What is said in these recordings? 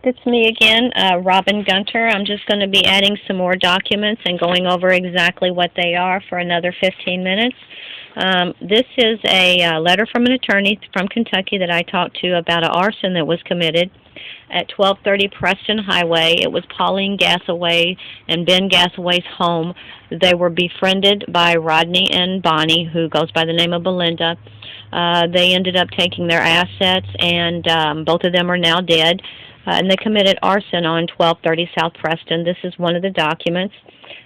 It's me again, Robin Gunter. I'm just going to be adding some more documents and going over exactly what they are for another 15 minutes. This is a letter from an attorney from Kentucky that I talked to about an arson that was committed at 1230 Preston Highway. It was Pauline Gasaway and Ben Gasaway's home. They were befriended by Rodney and Bonnie, who goes by the name of Belinda. They ended up taking their assets, and both of them are now dead. And they committed arson on 1230 South Preston. This is one of the documents.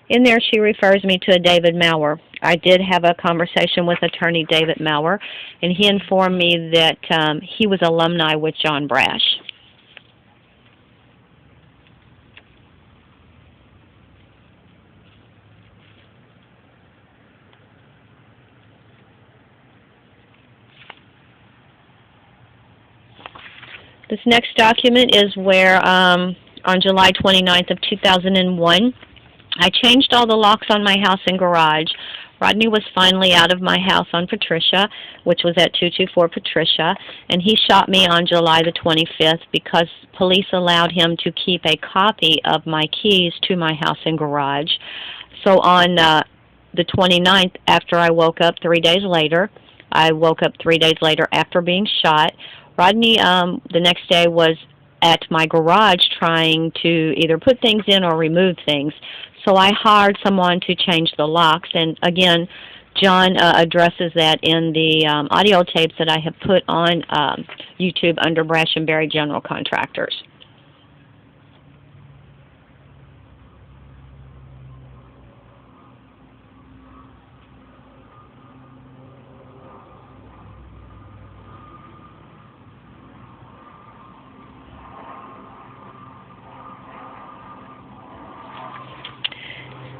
In there, she refers me to a David Maurer. I did have a conversation with attorney David Maurer, and he informed me that he was alumni with John Brash. This next document is where on July 29th of 2001, I changed all the locks on my house and garage. Rodney was finally out of my house on Patricia, which was at 224 Patricia, and he shot me on July the 25th because police allowed him to keep a copy of my keys to my house and garage. So on the 29th, after I woke up 3 days later, I woke up 3 days later after being shot. Rodney, the next day, was at my garage trying to either put things in or remove things. So I hired someone to change the locks. And again, John addresses that in the audio tapes that I have put on YouTube under Brash and Berry General Contractors.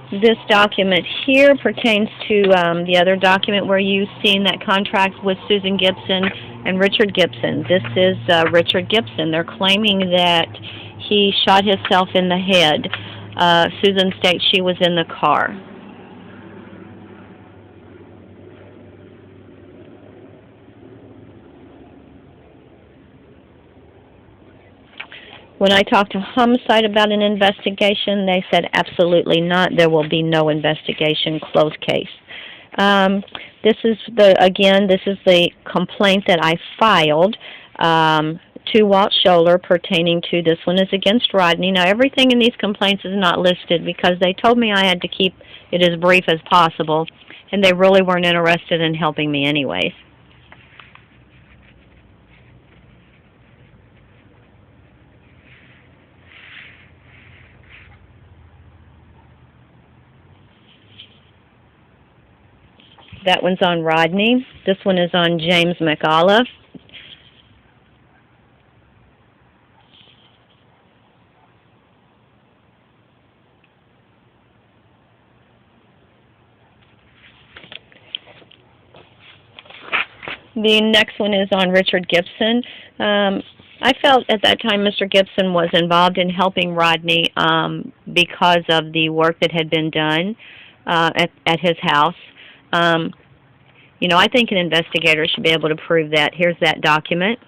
This document here pertains to the other document where you've seen that contract with Susan Gibson and Richard Gibson. This is Richard Gibson. They're claiming that he shot himself in the head. Susan states she was in the car. When I talked to Homicide about an investigation, they said absolutely not. There will be no investigation. Closed case. This is the complaint that I filed to Walt Scholler pertaining to this one is against Rodney. Now everything in these complaints is not listed because they told me I had to keep it as brief as possible, and they really weren't interested in helping me anyways. That one's on Rodney. This one is on James McAuliffe. The next one is on Richard Gibson. I felt at that time Mr. Gibson was involved in helping Rodney because of the work that had been done at his house. You know, I think an investigator should be able to prove that. Here's that document.